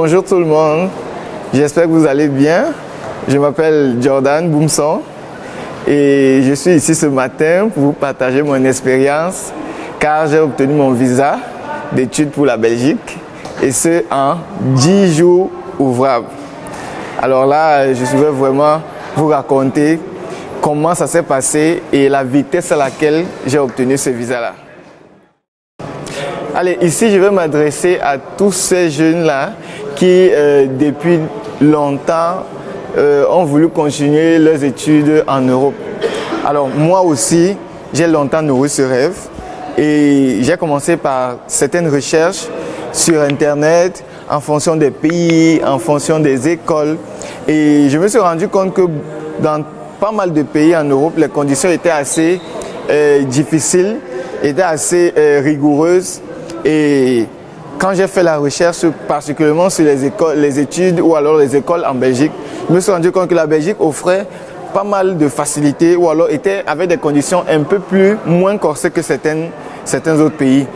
bonjour tout le monde. J'espère que vous allez bien. Je m'appelle Jordan Boumson et je suis ici ce matin pour vous partager mon expérience car j'ai obtenu mon visa d'études pour la Belgique et ce en 10 jours ouvrables. Alors là, je vais vraiment vous raconter comment ça s'est passé et la vitesse à laquelle j'ai obtenu ce visa-là. Allez, ici je vais m'adresser à tous ces jeunes-là qui depuis longtemps ont voulu continuer leurs études en Europe. Alors moi aussi, j'ai longtemps nourri ce rêve et j'ai commencé par certaines recherches sur Internet en fonction des pays, en fonction des écoles et je me suis rendu compte que dans pas mal de pays en Europe, les conditions étaient assez difficiles, étaient assez rigoureuses. Et quand j'ai fait la recherche, particulièrement sur les études ou alors les écoles en Belgique, je me suis rendu compte que la Belgique offrait pas mal de facilités ou alors avait des conditions un peu moins corsées que certains autres pays.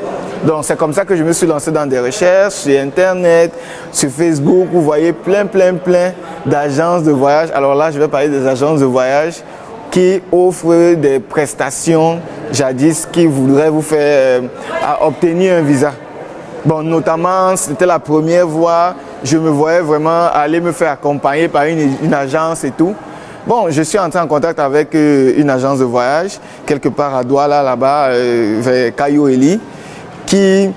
Donc c'est comme ça que je me suis lancé dans des recherches sur Internet, sur Facebook. Vous voyez plein d'agences de voyage. Alors là, je vais parler des agences de voyage qui offrent des prestations jadis qui voudraient vous faire obtenir un visa. Bon, notamment, c'était la première fois, je me voyais vraiment aller me faire accompagner par une agence et tout. Bon, je suis entré en contact avec une agence de voyage, quelque part à Douala, là-bas, vers Kayo-Eli, qui,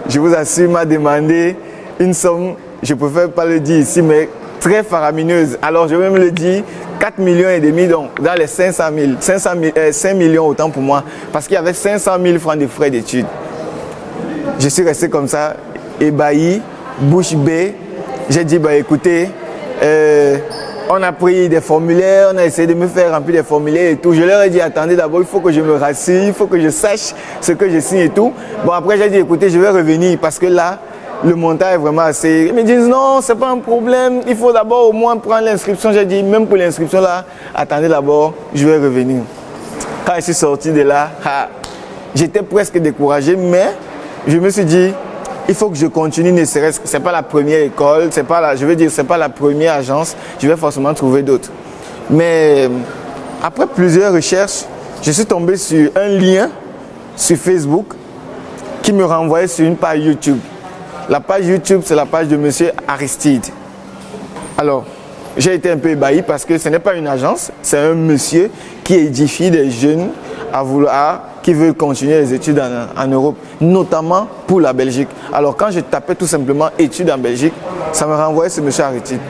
je vous assure, m'a demandé une somme, je ne préfère pas le dire ici, mais très faramineuse. Alors, je vais même le dire, 4,5 millions, donc dans les 500 000, 5 millions autant pour moi, parce qu'il y avait 500 000 francs de frais d'études. Je suis resté comme ça, ébahi, bouche bée. J'ai dit, bah écoutez, on a pris des formulaires, on a essayé de me faire remplir des formulaires et tout. Je leur ai dit, attendez d'abord, il faut que je me rassure, il faut que je sache ce que je signe et tout. Bon, après j'ai dit, écoutez, je vais revenir parce que là, le montant est vraiment assez... Ils me disent non, c'est pas un problème, il faut d'abord au moins prendre l'inscription. J'ai dit, même pour l'inscription là, attendez d'abord, je vais revenir. Quand je suis sorti de là, j'étais presque découragé, mais je me suis dit, il faut que je continue, ne serait-ce que c'est pas la première école, c'est pas la première agence, je vais forcément trouver d'autres. Mais après plusieurs recherches, je suis tombé sur un lien sur Facebook qui me renvoyait sur une page YouTube. La page YouTube, c'est la page de monsieur Aristide. Alors, j'ai été un peu ébahi parce que ce n'est pas une agence, c'est un monsieur qui édifie des jeunes qui veulent continuer les études en Europe, notamment pour la Belgique. Alors, quand je tapais tout simplement études en Belgique, ça me renvoyait sur monsieur Aristide.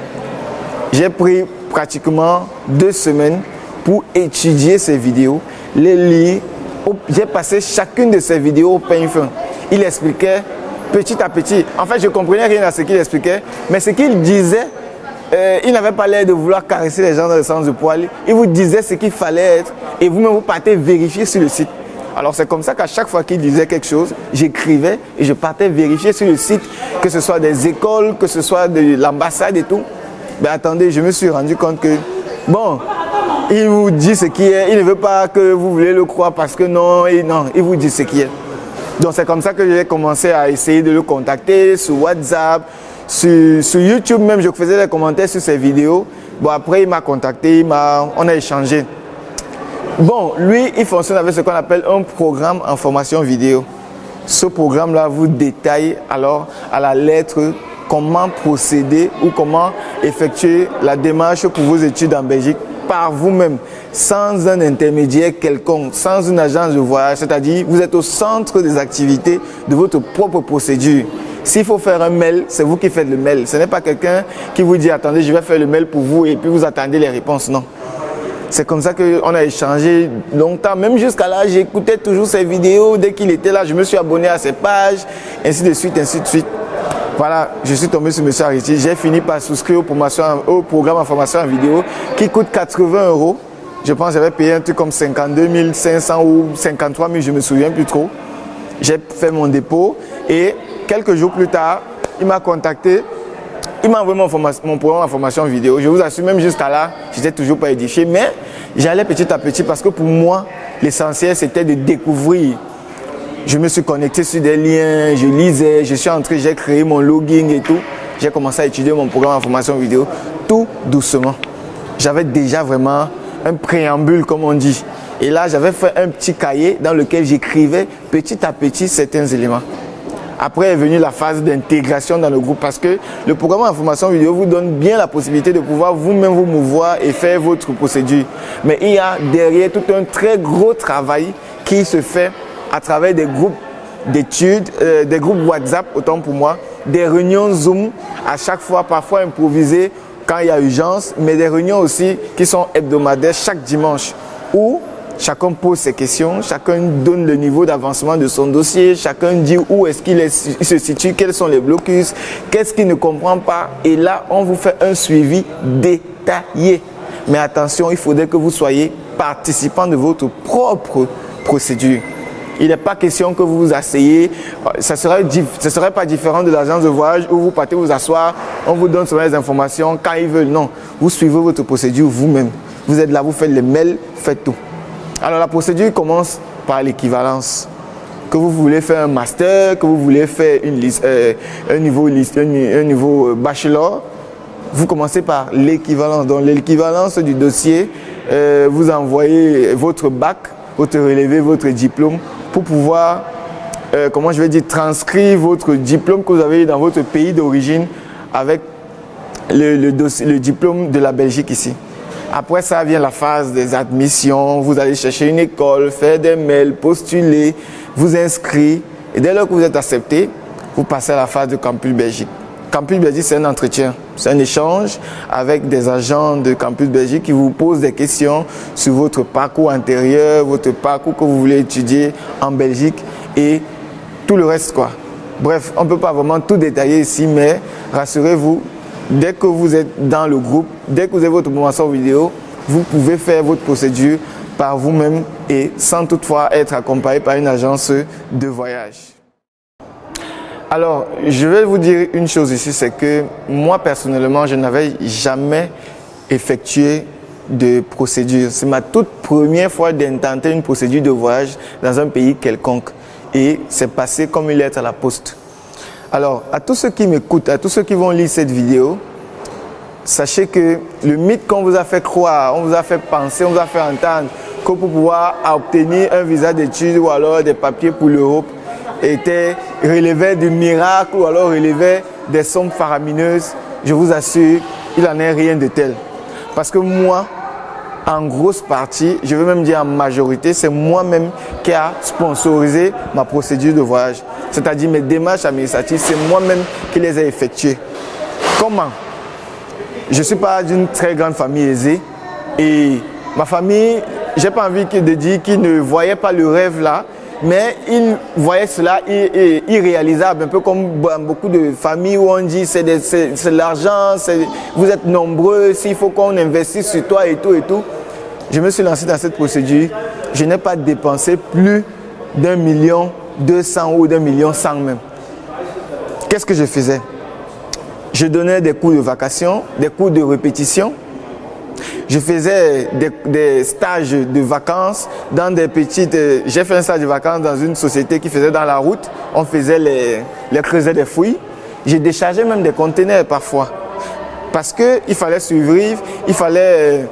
J'ai pris pratiquement 2 semaines pour étudier ces vidéos, les lire. J'ai passé chacune de ces vidéos au peigne fin. Il expliquait petit à petit. En fait, je ne comprenais rien à ce qu'il expliquait, mais ce qu'il disait, il n'avait pas l'air de vouloir caresser les gens dans le sens du poil. Il vous disait ce qu'il fallait être et vous-même vous partez vérifier sur le site. Alors c'est comme ça qu'à chaque fois qu'il disait quelque chose, j'écrivais et je partais vérifier sur le site, que ce soit des écoles, que ce soit de l'ambassade et tout. Mais attendez, je me suis rendu compte que, bon, il vous dit ce qui est, il ne veut pas que vous voulez le croire parce que non, il vous dit ce qui est. Donc c'est comme ça que j'ai commencé à essayer de le contacter sur WhatsApp, sur YouTube même, je faisais des commentaires sur ses vidéos. Bon, après il m'a contacté, on a échangé. Bon, lui, il fonctionne avec ce qu'on appelle un programme en formation vidéo. Ce programme-là vous détaille alors à la lettre comment procéder ou comment effectuer la démarche pour vos études en Belgique par vous-même, sans un intermédiaire quelconque, sans une agence de voyage, c'est-à-dire vous êtes au centre des activités de votre propre procédure. S'il faut faire un mail, c'est vous qui faites le mail. Ce n'est pas quelqu'un qui vous dit attendez, je vais faire le mail pour vous et puis vous attendez les réponses. Non. C'est comme ça qu'on a échangé longtemps, même jusqu'à là, j'écoutais toujours ses vidéos. Dès qu'il était là, je me suis abonné à ses pages, ainsi de suite, ainsi de suite. Voilà, je suis tombé sur M. Aristide. J'ai fini par souscrire au programme en formation en vidéo qui coûte 80 €. Je pense que j'avais payé un truc comme 52 500 ou 53 000, je ne me souviens plus trop. J'ai fait mon dépôt et quelques jours plus tard, il m'a contacté. Il m'a envoyé mon programme en formation vidéo. Je vous assure, même jusqu'à là, je n'étais toujours pas édifié. Mais j'allais petit à petit parce que pour moi, l'essentiel, c'était de découvrir. Je me suis connecté sur des liens, je lisais, je suis entré, j'ai créé mon login et tout. j'ai commencé à étudier mon programme en formation vidéo tout doucement. J'avais déjà vraiment un préambule, comme on dit. Et là, j'avais fait un petit cahier dans lequel j'écrivais petit à petit certains éléments. Après est venue la phase d'intégration dans le groupe parce que le programme en formation vidéo vous donne bien la possibilité de pouvoir vous-même vous mouvoir et faire votre procédure. Mais il y a derrière tout un très gros travail qui se fait à travers des groupes d'études, des groupes WhatsApp, autant pour moi, des réunions Zoom à chaque fois, parfois improvisées quand il y a urgence, mais des réunions aussi qui sont hebdomadaires chaque dimanche où chacun pose ses questions, chacun donne le niveau d'avancement de son dossier, chacun dit où est-ce qu'il se situe, quels sont les blocus, qu'est-ce qu'il ne comprend pas. Et là, on vous fait un suivi détaillé. Mais attention, il faudrait que vous soyez participant de votre propre procédure. Il n'est pas question que vous vous asseyez, ça ne serait pas différent de l'agence de voyage où vous partez vous asseoir, on vous donne seulement les informations quand ils veulent. Non, vous suivez votre procédure vous-même. Vous êtes là, vous faites les mails, faites tout. Alors la procédure commence par l'équivalence. Que vous voulez faire un master, que vous voulez faire un niveau bachelor, vous commencez par l'équivalence. Donc l'équivalence du dossier, vous envoyez votre bac, votre relevé, votre diplôme pour pouvoir, transcrire votre diplôme que vous avez eu dans votre pays d'origine avec le diplôme de la Belgique ici. Après ça vient la phase des admissions, vous allez chercher une école, faire des mails, postuler, vous inscrire. Et dès lors que vous êtes accepté, vous passez à la phase de Campus Belgique. Campus Belgique, c'est un entretien, c'est un échange avec des agents de Campus Belgique qui vous posent des questions sur votre parcours antérieur, votre parcours que vous voulez étudier en Belgique et tout le reste quoi. Bref, on ne peut pas vraiment tout détailler ici, mais rassurez-vous, dès que vous êtes dans le groupe, dès que vous avez votre formation vidéo, vous pouvez faire votre procédure par vous-même et sans toutefois être accompagné par une agence de voyage. Alors, je vais vous dire une chose ici, c'est que moi personnellement, je n'avais jamais effectué de procédure. C'est ma toute première fois d'intenter une procédure de voyage dans un pays quelconque et c'est passé comme une lettre à la poste. Alors, à tous ceux qui m'écoutent, à tous ceux qui vont lire cette vidéo, sachez que le mythe qu'on vous a fait croire, on vous a fait penser, on vous a fait entendre que pour pouvoir obtenir un visa d'études ou alors des papiers pour l'Europe relevait du miracle ou alors relevait des sommes faramineuses, je vous assure, il n'en est rien de tel. Parce que moi, en grosse partie, je veux même dire en majorité, c'est moi-même qui a sponsorisé ma procédure de voyage. C'est-à-dire mes démarches administratives, c'est moi-même qui les ai effectuées. Comment? Je ne suis pas d'une très grande famille aisée et ma famille, je n'ai pas envie de dire qu'ils ne voyaient pas le rêve là, mais ils voyaient cela irréalisable, un peu comme beaucoup de familles où on dit c'est l'argent, vous êtes nombreux, s'il faut qu'on investisse sur toi et tout et tout. Je me suis lancé dans cette procédure, je n'ai pas dépensé plus d'1 200 000 ou d'1 100 000 même. Qu'est-ce que je faisais? Je donnais des cours de vacation, des cours de répétition. Je faisais des stages de vacances dans des petites... J'ai fait un stage de vacances dans une société qui faisait dans la route. On faisait les creusets des fouilles. J'ai déchargé même des conteneurs parfois. Parce qu'il fallait survivre, il fallait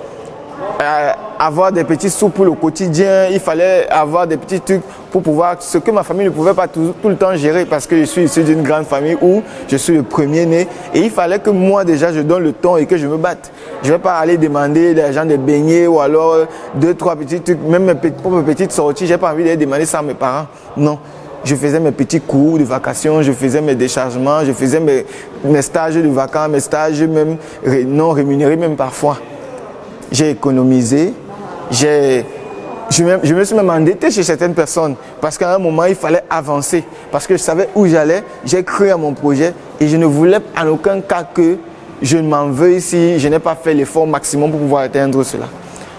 avoir des petits sous pour le quotidien, il fallait avoir des petits trucs pour pouvoir... Ce que ma famille ne pouvait pas tout le temps gérer parce que je suis issu d'une grande famille où je suis le premier né. Et il fallait que moi déjà je donne le ton et que je me batte. Je ne vais pas aller demander des gens de beignets ou alors 2-3 petits trucs, même pour mes petites sorties, je n'ai pas envie d'aller demander ça à mes parents. Non. Je faisais mes petits cours de vacation, je faisais mes déchargements, je faisais mes stages de vacances, mes stages même non rémunérés même parfois. J'ai économisé, je me suis même endetté chez certaines personnes parce qu'à un moment il fallait avancer parce que je savais où j'allais, j'ai cru à mon projet et je ne voulais en aucun cas que je ne m'en veuille si je n'ai pas fait l'effort maximum pour pouvoir atteindre cela.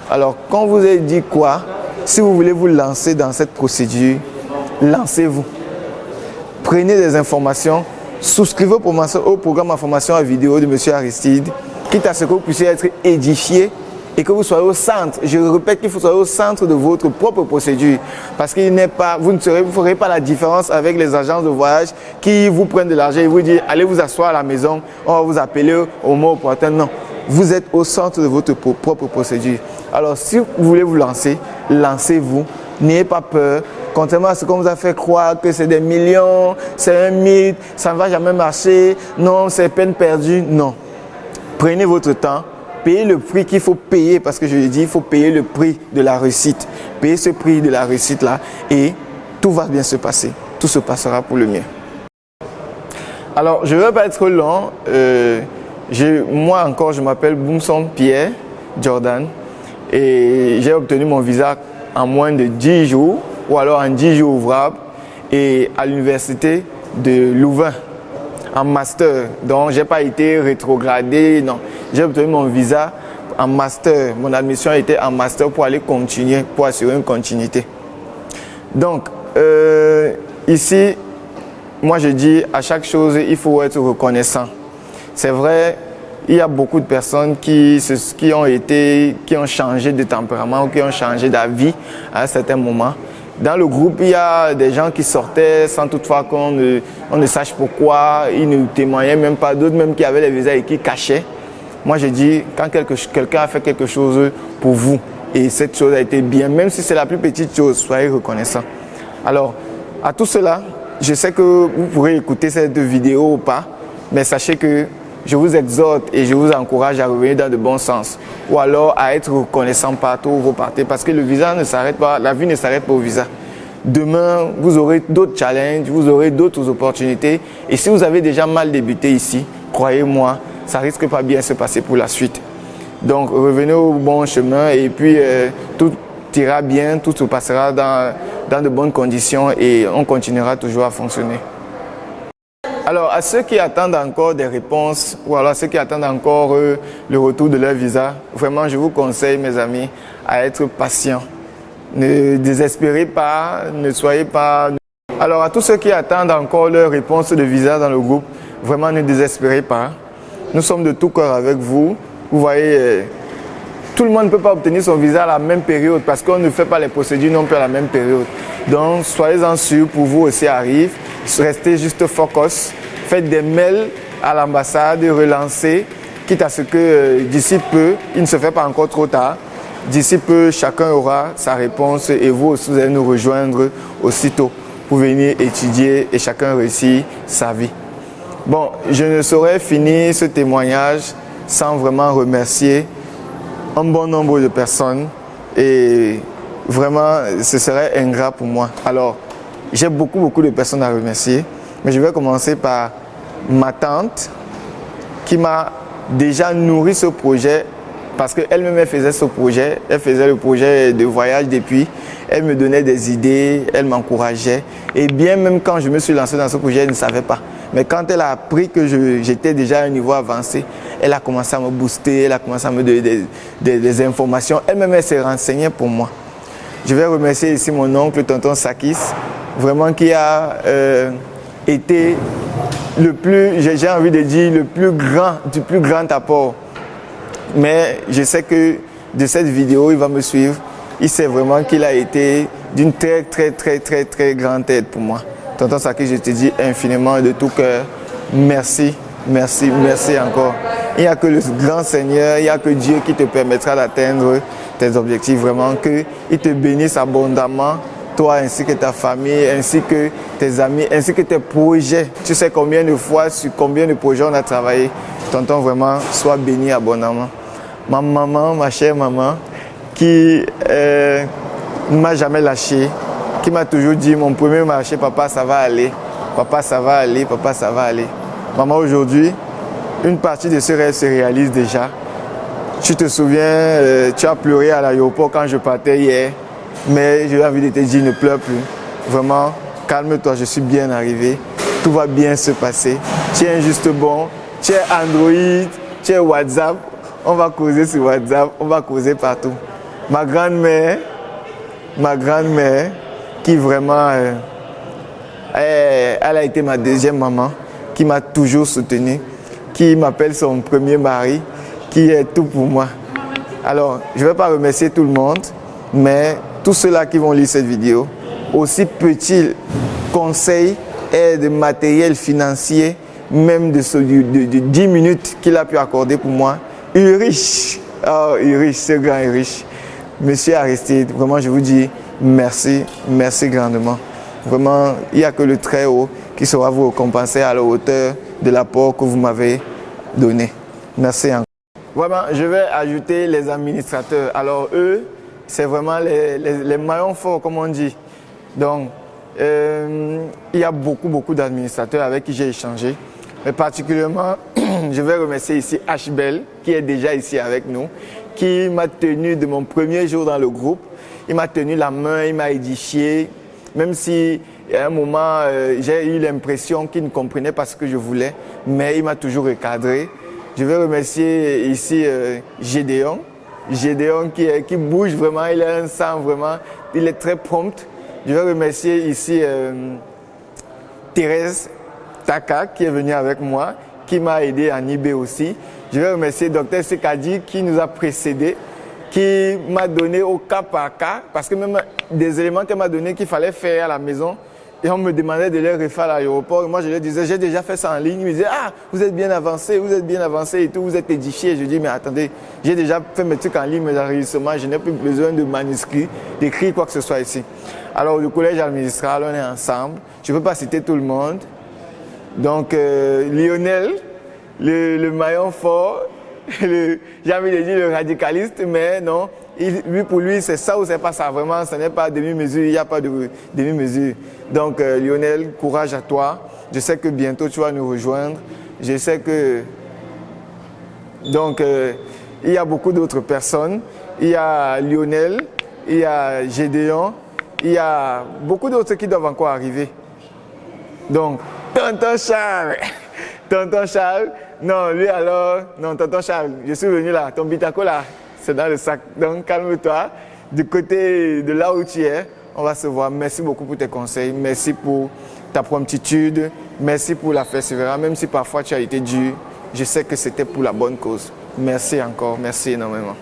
Alors quand vous avez dit quoi, si vous voulez vous lancer dans cette procédure, lancez-vous. Prenez des informations, souscrivez au programme en formation à vidéo de M. Aristide, quitte à ce que vous puissiez être édifié et que vous soyez au centre. Je répète qu'il faut soyez au centre de votre propre procédure parce qu'il n'est pas, vous ne ferez pas la différence avec les agences de voyage qui vous prennent de l'argent et vous disent allez vous asseoir à la maison, on va vous appeler au moment opportun. Non, vous êtes au centre de votre propre procédure. Alors si vous voulez vous lancer, lancez-vous, n'ayez pas peur. Contrairement à ce qu'on vous a fait croire que c'est des millions, c'est un mythe, ça ne va jamais marcher, non, c'est peine perdue. Non. Prenez votre temps, payez le prix qu'il faut payer, parce que je l'ai dit, il faut payer le prix de la réussite. Payez ce prix de la réussite-là et tout va bien se passer. Tout se passera pour le mieux. Alors, je ne vais pas être long. Moi encore, je m'appelle Boumson Pierre Jordan et j'ai obtenu mon visa en moins de 10 jours ou alors en 10 jours ouvrables et à l'université de Louvain en master. Donc, je n'ai pas été rétrogradé, non. J'ai obtenu mon visa en master. Mon admission était en master pour aller continuer, pour assurer une continuité. Donc, ici, moi je dis à chaque chose, il faut être reconnaissant. C'est vrai, il y a beaucoup de personnes qui ont changé de tempérament ou qui ont changé d'avis à un certain moment. Dans le groupe, il y a des gens qui sortaient sans toutefois qu'on ne sache pourquoi, ils ne témoignaient même pas, d'autres même qui avaient les visas et qui cachaient. Moi, je dis, quand quelqu'un a fait quelque chose pour vous et cette chose a été bien, même si c'est la plus petite chose, soyez reconnaissant. Alors, à tout cela, je sais que vous pourrez écouter cette vidéo ou pas, mais sachez que je vous exhorte et je vous encourage à revenir dans de bons sens ou alors à être reconnaissant partout où vous partez parce que le visa ne s'arrête pas, la vie ne s'arrête pas au visa. Demain, vous aurez d'autres challenges, vous aurez d'autres opportunités et si vous avez déjà mal débuté ici, croyez-moi, ça risque pas bien se passer pour la suite. Donc, revenez au bon chemin et puis tout ira bien, tout se passera dans de bonnes conditions et on continuera toujours à fonctionner. Alors, à ceux qui attendent encore des réponses ou alors ceux qui attendent encore le retour de leur visa, vraiment, je vous conseille, mes amis, à être patient. Ne désespérez pas, ne soyez pas... Alors, à tous ceux qui attendent encore leur réponse de visa dans le groupe, vraiment, ne désespérez pas. Nous sommes de tout cœur avec vous. Vous voyez, tout le monde ne peut pas obtenir son visa à la même période parce qu'on ne fait pas les procédures non plus à la même période. Donc, soyez-en sûrs, pour vous aussi arrive. Restez juste focus. Faites des mails à l'ambassade, relancez, quitte à ce que d'ici peu, il ne se fait pas encore trop tard. D'ici peu, chacun aura sa réponse et vous aussi, vous allez nous rejoindre aussitôt pour venir étudier et chacun réussir sa vie. Bon, je ne saurais finir ce témoignage sans vraiment remercier un bon nombre de personnes et vraiment, ce serait ingrat pour moi. Alors, j'ai beaucoup de personnes à remercier, mais je vais commencer par ma tante qui m'a déjà nourri ce projet parce qu'elle-même faisait ce projet, elle faisait le projet de voyage depuis, elle me donnait des idées, elle m'encourageait et bien même quand je me suis lancé dans ce projet, elle ne savait pas. Mais quand elle a appris que j'étais déjà à un niveau avancé, elle a commencé à me booster, elle a commencé à me donner des informations, elle-même elle s'est renseignée pour moi. Je vais remercier ici mon oncle, tonton Sakis, vraiment qui a été le plus, j'ai envie de dire, du plus grand apport. Mais je sais que de cette vidéo, il va me suivre. Il sait vraiment qu'il a été d'une très grande aide pour moi. Tonton Sakis, je te dis infiniment de tout cœur, merci, merci, merci encore. Il n'y a que le grand Seigneur, il n'y a que Dieu qui te permettra d'atteindre tes objectifs. Vraiment, qu'il te bénisse abondamment, toi ainsi que ta famille, ainsi que tes amis, ainsi que tes projets. Tu sais combien de fois, sur combien de projets on a travaillé. Tonton, vraiment, sois béni abondamment. Ma maman, ma chère maman, qui ne m'a jamais lâché, qui m'a toujours dit, mon premier marché, papa, ça va aller. Papa, ça va aller, papa, ça va aller. Maman, aujourd'hui, une partie de ce rêve se réalise déjà. Tu te souviens, tu as pleuré à l'aéroport quand je partais hier, mais j'ai envie de te dire, ne pleure plus. Vraiment, calme-toi, je suis bien arrivé. Tout va bien se passer. Tu es juste bon. Tu es Android, tu es WhatsApp. On va causer sur WhatsApp, on va causer partout. Ma grand-mère, qui vraiment, elle a été ma deuxième maman, qui m'a toujours soutenu, qui m'appelle son premier mari, qui est tout pour moi. Alors, je ne vais pas remercier tout le monde, mais tous ceux-là qui vont lire cette vidéo, aussi petit conseil, aide, matériel, financier, même de 10 minutes qu'il a pu accorder pour moi. Ulrich, oh Ulrich, ce grand Ulrich. Monsieur Aristide, vraiment je vous dis merci, merci grandement. Vraiment, il n'y a que le Très-Haut qui saura vous récompenser à la hauteur de l'apport que vous m'avez donné. Merci encore. Vraiment, je vais ajouter les administrateurs. Alors eux, c'est vraiment les maillons forts, comme on dit. Donc, il y a beaucoup d'administrateurs avec qui j'ai échangé. Mais particulièrement, je vais remercier ici HBL, qui est déjà ici avec nous, qui m'a tenu de mon premier jour dans le groupe. Il m'a tenu la main, il m'a édifié, même si à un moment, j'ai eu l'impression qu'il ne comprenait pas ce que je voulais, mais il m'a toujours recadré. Je vais remercier ici Gédéon. Gédéon qui bouge vraiment, il a un sang vraiment, il est très prompt. Je vais remercier ici Thérèse Taka qui est venue avec moi, qui m'a aidé en IB aussi. Je vais remercier Dr Sekadi qui nous a précédés, qui m'a donné au cas par cas, parce que même des éléments qu'elle m'a donné qu'il fallait faire à la maison, et on me demandait de les refaire à l'aéroport. Et moi, je leur disais, j'ai déjà fait ça en ligne. Ils me disaient, ah, vous êtes bien avancé et tout, vous êtes édifié. Je dis, mais attendez, j'ai déjà fait mes trucs en ligne, mes enregistrements, je n'ai plus besoin de manuscrits, d'écrire quoi que ce soit ici. Alors, le collège administral, on est ensemble. Je ne peux pas citer tout le monde. Donc, Lionel, le maillon fort, j'ai envie de dire le radicaliste, mais non, pour lui, c'est ça ou c'est pas ça. Vraiment, ce n'est pas demi-mesure, il n'y a pas de demi-mesure. Donc, Lionel, courage à toi. Je sais que bientôt tu vas nous rejoindre. Je sais que... Donc, il y a beaucoup d'autres personnes. Il y a Lionel, il y a Gédéon, il y a beaucoup d'autres qui doivent encore arriver. Donc, Tonton Charles, non, lui alors, non, Tonton Charles, je suis venu là, ton bitaco là, c'est dans le sac. Donc, calme-toi. Du côté de là où tu es, on va se voir. Merci beaucoup pour tes conseils. Merci pour ta promptitude. Merci pour la persévérance. Même si parfois tu as été dur, je sais que c'était pour la bonne cause. Merci encore. Merci énormément.